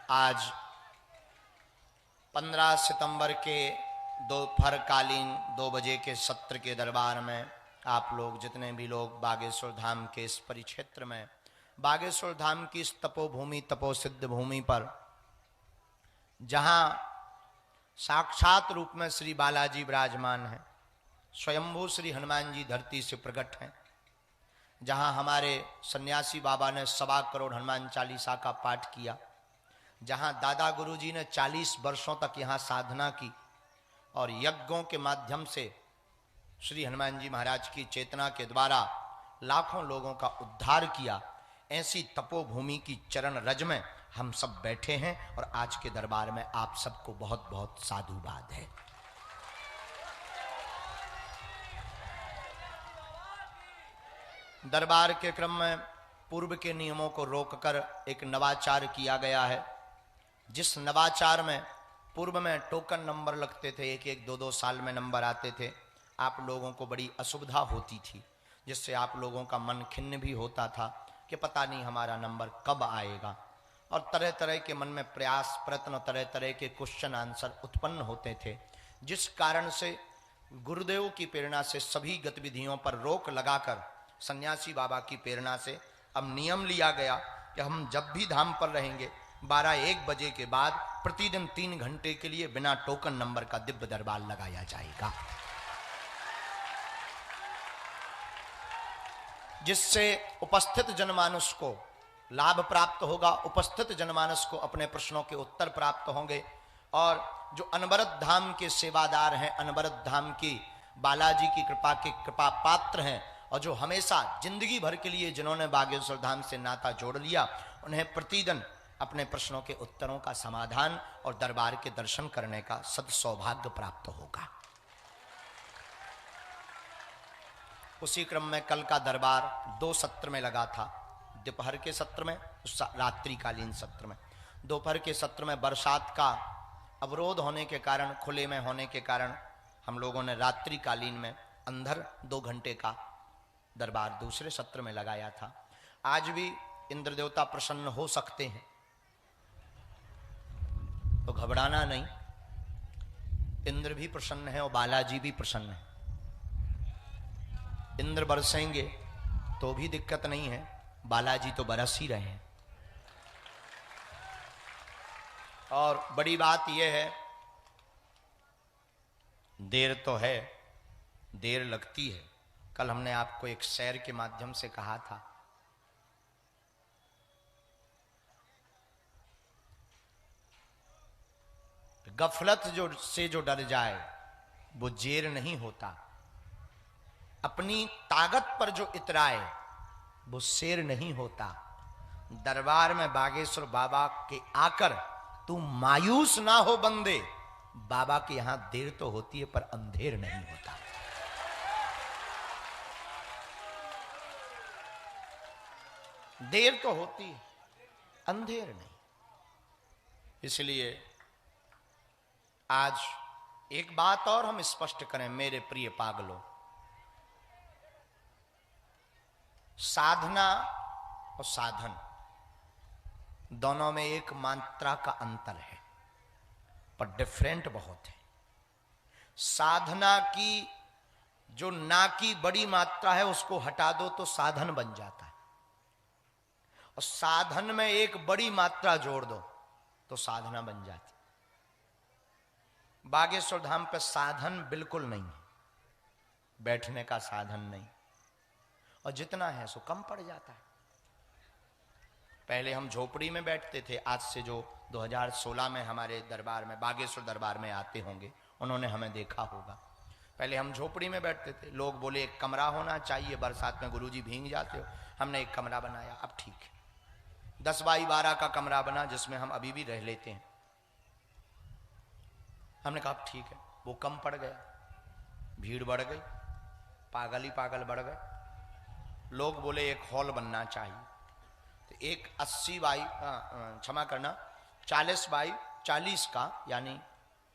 आज 15 सितंबर के दोपहरकालीन 2 बजे के सत्र के दरबार में आप लोग जितने भी लोग बागेश्वर धाम के इस परिक्षेत्र में बागेश्वर धाम की इस तपोभूमि तपोसिद्ध भूमि पर जहाँ साक्षात रूप में श्री बालाजी विराजमान हैं, स्वयंभू श्री हनुमान जी धरती से प्रकट हैं, जहाँ हमारे सन्यासी बाबा ने 1.25 करोड़ हनुमान चालीसा का पाठ किया, जहाँ दादा गुरुजी ने 40 वर्षों तक यहाँ साधना की और यज्ञों के माध्यम से श्री हनुमान जी महाराज की चेतना के द्वारा लाखों लोगों का उद्धार किया, ऐसी तपोभूमि की चरण रज में हम सब बैठे हैं और आज के दरबार में आप सबको बहुत बहुत साधुवाद है। दरबार के क्रम में पूर्व के नियमों को रोककर एक नवाचार किया गया है, जिस नवाचार में पूर्व में टोकन नंबर लगते थे, 1-1, 2-2 साल में नंबर आते थे। आप लोगों को बड़ी असुविधा होती थी, जिससे आप लोगों का मन खिन्न भी होता था कि पता नहीं हमारा नंबर कब आएगा, और तरह तरह के मन में प्रयास प्रयत्न, तरह तरह के क्वेश्चन आंसर उत्पन्न होते थे, जिस कारण से गुरुदेव की प्रेरणा से सभी गतिविधियों पर रोक लगाकर सन्यासी बाबा की प्रेरणा से अब नियम लिया गया कि हम जब भी धाम पर रहेंगे 12-1 बजे के बाद प्रतिदिन 3 घंटे के लिए बिना टोकन नंबर का दिव्य दरबार लगाया जाएगा, जिससे उपस्थित जनमानस को लाभ प्राप्त होगा, उपस्थित जनमानस को अपने प्रश्नों के उत्तर प्राप्त होंगे, और जो अनवरत धाम के सेवादार हैं, अनवरत धाम की बालाजी की कृपा के कृपा पात्र हैं, और जो हमेशा जिंदगी भर के लिए जिन्होंने बागेश्वर धाम से नाता जोड़ लिया, उन्हें प्रतिदिन अपने प्रश्नों के उत्तरों का समाधान और दरबार के दर्शन करने का सद्सौभाग्य प्राप्त होगा। उसी क्रम में कल का दरबार 2 सत्र में लगा था, दोपहर के सत्र में, रात्रिकालीन सत्र में। दोपहर के सत्र में बरसात का अवरोध होने के कारण, खुले में होने के कारण हम लोगों ने रात्रिकालीन में अंदर 2 घंटे का दरबार दूसरे सत्र में लगाया था। आज भी इंद्र देवता प्रसन्न हो सकते हैं, तो घबराना नहीं, इंद्र भी प्रसन्न है और बालाजी भी प्रसन्न है। इंद्र बरसेंगे तो भी दिक्कत नहीं है, बालाजी तो बरस ही रहे हैं। और बड़ी बात यह है, देर तो है, देर लगती है। कल हमने आपको एक शेर के माध्यम से कहा था, गफलत जो डर जाए वो जेर नहीं होता, अपनी ताकत पर जो इतराए वो शेर नहीं होता। दरबार में बागेश्वर बाबा के आकर तू मायूस ना हो बंदे, बाबा के यहां देर तो होती है पर अंधेर नहीं होता। देर तो होती है, अंधेर नहीं। इसलिए आज एक बात और हम स्पष्ट करें मेरे प्रिय पागलों, साधना और साधन दोनों में एक मात्रा का अंतर है, पर डिफरेंट बहुत है। साधना की जो ना की बड़ी मात्रा है उसको हटा दो तो साधन बन जाता है, और साधन में एक बड़ी मात्रा जोड़ दो तो साधना बन जाती। बागेश्वर धाम पे साधन बिल्कुल नहीं है, बैठने का साधन नहीं, और जितना है सो कम पड़ जाता है। पहले हम झोपड़ी में बैठते थे, आज से जो 2016 में हमारे दरबार में बागेश्वर दरबार में आते होंगे उन्होंने हमें देखा होगा। पहले हम झोपड़ी में बैठते थे, लोग बोले एक कमरा होना चाहिए, बरसात में गुरुजी भीग जाते हो, हमने एक कमरा बनाया। अब ठीक है, 10x12 का कमरा बना जिसमें हम अभी भी रह लेते हैं। हमने कहा ठीक है, वो कम पड़ गया, भीड़ बढ़ गई, पागल ही पागल बढ़ गए। लोग बोले एक हॉल बनना चाहिए, तो एक 40x40 का, यानी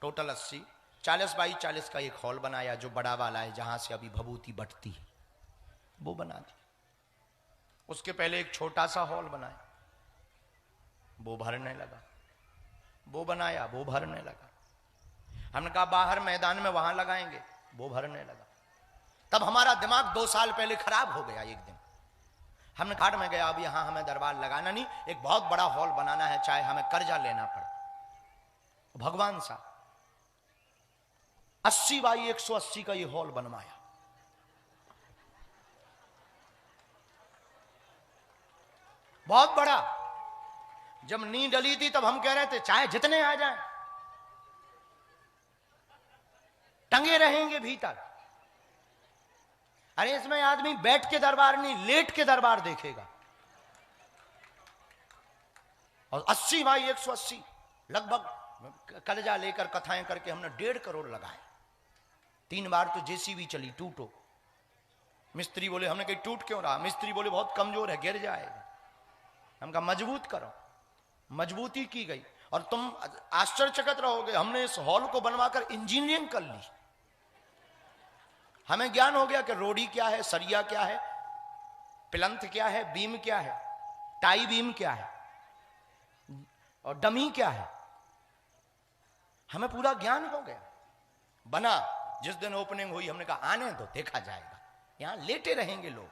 टोटल 80, 40x40 का एक हॉल बनाया जो बड़ा वाला है, जहां से अभी भभूति बटती है, वो बना दिया। उसके पहले एक छोटा सा हॉल बनाया, वो भरने लगा। वो बनाया, वो भरने लगा। हमने कहा बाहर मैदान में वहां लगाएंगे, वो भरने लगा। तब हमारा दिमाग 2 साल पहले खराब हो गया। एक दिन हमने घाट में गया, अब यहां हमें दरबार लगाना नहीं, एक बहुत बड़ा हॉल बनाना है, चाहे हमें कर्जा लेना पड़े। भगवान सा 80 बाई 180 का ये हॉल बनवाया। बहुत बड़ा। जब नींद डली थी तब हम कह रहे थे चाहे जितने आ जाएं, टंगे रहेंगे भीतर। अरे इसमें आदमी बैठ के दरबार नहीं, लेट के दरबार देखेगा। और 80 बाई 180 लगभग कर्जा लेकर कथाएं करके हमने 1.5 करोड़ लगाए। 3 बार तो जेसीबी चली, टूटो। मिस्त्री बोले, हमने कही टूट क्यों रहा? मिस्त्री बोले बहुत कमजोर है, गिर जाएगा। हम कहा मजबूत करो। मजबूती की गई और तुम आश्चर्यचकित रहोगे, हमने इस हॉल को बनवाकर इंजीनियरिंग कर ली। हमें ज्ञान हो गया कि रोडी क्या है, सरिया क्या है, प्लंथ क्या है, बीम क्या है, टाई बीम क्या है और डमी क्या है। हमें पूरा ज्ञान हो गया। बना। जिस दिन ओपनिंग हुई हमने कहा आने दो, देखा जाएगा। यहां लेटे रहेंगे लोग।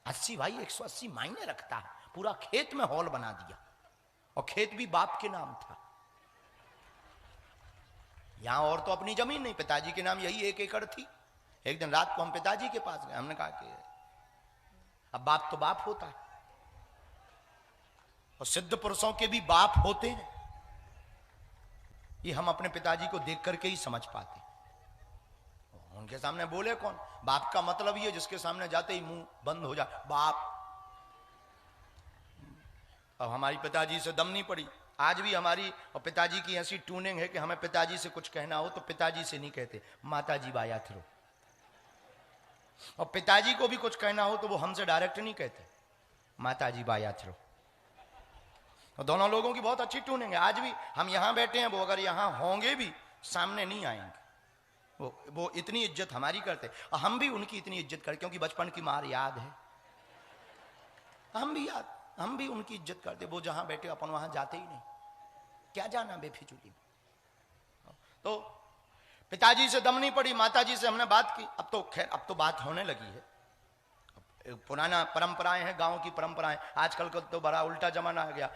80 बाई 180 मायने रखता है। पूरा खेत में हॉल बना दिया और खेत भी बाप के नाम था। यहां और तो अपनी जमीन नहीं, पिताजी के नाम यही 1 एकड़ थी। एक दिन रात को हम पिताजी के पास गए। हमने कहा कि अब बाप तो बाप होता है और सिद्ध पुरुषों के भी बाप होते हैं। ये हम अपने पिताजी को देख करके ही समझ पाते। उनके सामने बोले कौन? बाप का मतलब ये जिसके सामने जाते ही मुंह बंद हो जाए, बाप। अब हमारी पिताजी से दम नहीं पड़ी। आज भी हमारी और पिताजी की ऐसी ट्यूनिंग है कि हमें पिताजी से कुछ कहना हो तो पिताजी से नहीं कहते, माताजी बाया थ्रो। और पिताजी को भी कुछ कहना हो तो वो हमसे डायरेक्ट नहीं कहते, माताजी बाया थ्रो। और दोनों लोगों की बहुत अच्छी ट्यूनिंग है। आज भी हम यहां बैठे हैं, वो अगर यहां होंगे भी सामने नहीं आएंगे। वो इतनी इज्जत हमारी करते और हम भी उनकी इतनी इज्जत करते, क्योंकि बचपन की मार याद है। हम भी उनकी इज्जत करते। वो जहां बैठे अपन वहां जाते ही नहीं, क्या जाना बेफिजूली। तो पिताजी से दम नहीं पड़ी, माताजी से हमने बात की। अब तो खैर अब तो बात होने लगी है। पुराना परंपराएं हैं, गांव की परंपराएं। आजकल का तो बड़ा उल्टा जमाना आ गया।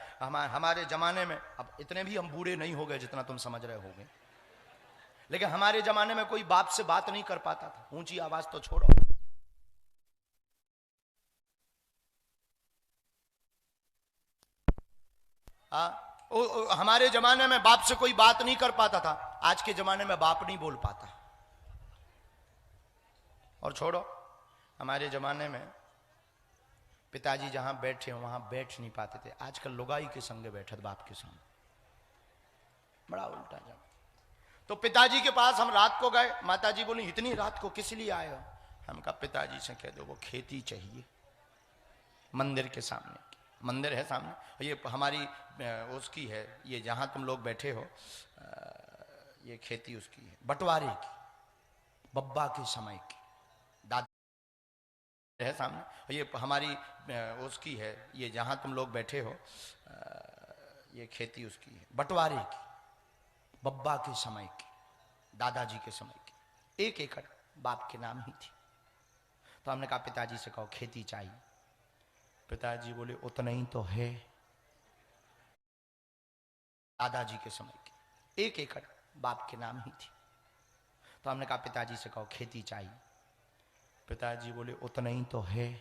हमारे जमाने में, अब इतने भी हम बूढ़े नहीं हो गए जितना तुम समझ रहे होगे, लेकिन हमारे जमाने में कोई बाप से बात नहीं कर पाता था। ऊंची आवाज तो छोड़ो। हमारे जमाने में बाप से कोई बात नहीं कर पाता था। आज के जमाने में बाप नहीं बोल पाता। और छोड़ो, हमारे जमाने में पिताजी जहां बैठे वहां बैठ नहीं पाते थे। आजकल लुगाई के संगे बैठे बाप के सामने। बड़ा उल्टा जमा। तो पिताजी के पास हम रात को गए। माताजी बोली इतनी रात को किस लिए आए हो? हम कहा पिताजी से कह दो वो खेती चाहिए। मंदिर के सामने, मंदिर है सामने, ये हमारी उसकी है, ये जहां तुम लोग बैठे हो ये खेती उसकी है, बंटवारे की, बब्बा के समय की। दादा है सामने, ये हमारी उसकी है, ये जहां तुम लोग बैठे हो ये खेती उसकी है, बंटवारे की, बब्बा के समय की, दादाजी के समय की। 1 एकड़ बाप के नाम ही थी। तो हमने कहा पिताजी से कहो खेती चाहिए। पिताजी बोले उतना ही तो है। दादाजी के समय की 1 एकड़ बाप के नाम ही थी। तो हमने कहा पिताजी से कहो खेती चाहिए। पिताजी बोले उतना ही तो है।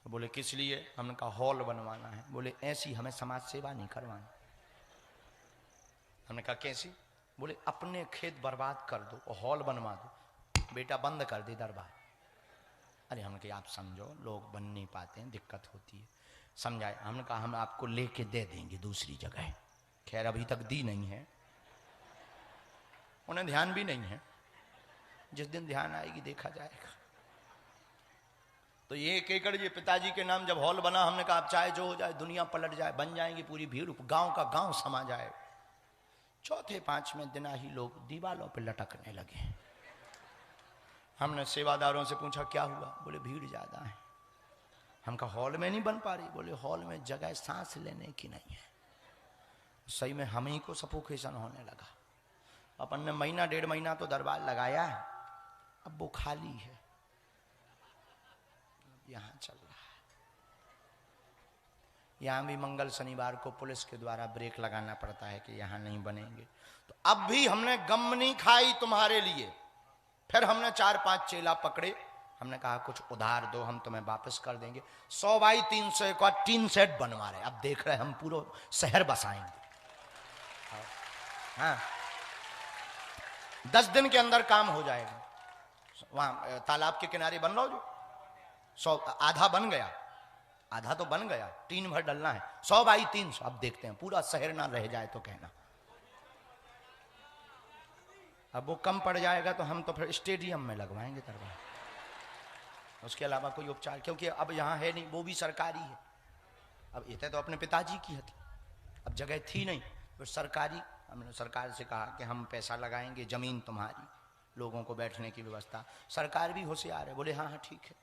तो बोले किस लिए? हमने कहा हॉल बनवाना है। बोले ऐसी हमें समाज सेवा नहीं करवानी। हमने कहा कैसी? बोले अपने खेत बर्बाद कर दो और हॉल बनवा दो, बेटा बंद कर दे दरबार। अरे हमने कहा आप समझो, लोग बन नहीं पाते हैं, दिक्कत होती है, समझाए। हमने कहा हम आपको लेके दे देंगे दूसरी जगह। खैर अभी तक दी नहीं है, उन्हें ध्यान भी नहीं है। जिस दिन ध्यान आएगी देखा जाएगा। तो ये 1 एकड़ ये पिताजी के नाम जब हॉल बना, हमने कहा अब चाहे जो हो जाए, दुनिया पलट जाए, बन जाएंगी पूरी भीड़, गांव का गांव समा जाए। चौथे 5वें दिन ही लोग दीवालों पे लटकने लगे। हमने सेवादारों से पूछा क्या हुआ? बोले भीड़ ज्यादा है। हम कहा हॉल में नहीं बन पा रही? बोले हॉल में जगह सांस लेने की नहीं है। सही में हम ही को सफोकेशन होने लगा। अपन ने महीना 1.5 महीना तो दरबार लगाया है, अब वो खाली है, यहां चल रहा है। यहां भी मंगल शनिवार को पुलिस के द्वारा ब्रेक लगाना पड़ता है कि यहां नहीं बनेंगे। तो अब भी हमने गम नहीं खाई तुम्हारे लिए। फिर हमने 4-5 चेला पकड़े, हमने कहा कुछ उधार दो, हम तुम्हें वापस कर देंगे। 100 बाई 300 का 3 सेट बनवा रहे। अब देख रहे हम पूरा शहर बसाएंगे। हाँ, 10 दिन के अंदर काम हो जाएगा। वहां तालाब के किनारे बन रहा हो जो 100, आधा बन गया, आधा तो बन गया, 3 भर डलना है। 100 बाई 300। अब देखते हैं पूरा शहर ना रह जाए तो कहना। अब वो कम पड़ जाएगा तो हम तो फिर स्टेडियम में लगवाएंगे दरबार, उसके अलावा कोई उपचार, क्योंकि अब यहाँ है नहीं, वो भी सरकारी है। अब ये तो अपने पिताजी की थी, अब जगह थी नहीं, तो सरकारी। हमने सरकार से कहा कि हम पैसा लगाएंगे, जमीन तुम्हारी, लोगों को बैठने की व्यवस्था। सरकार भी होशियार है, बोले हाँ हाँ ठीक है।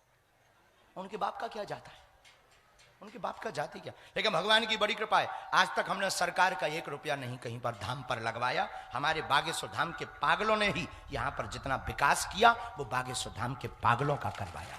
उनके बाप का क्या जाता है, उनके बाप का जाति क्या। लेकिन भगवान की बड़ी कृपा है, आज तक हमने सरकार का 1 रुपया नहीं कहीं पर धाम पर लगवाया। हमारे बागेश्वर धाम के पागलों ने ही यहाँ पर जितना विकास किया वो बागेश्वर धाम के पागलों का करवाया।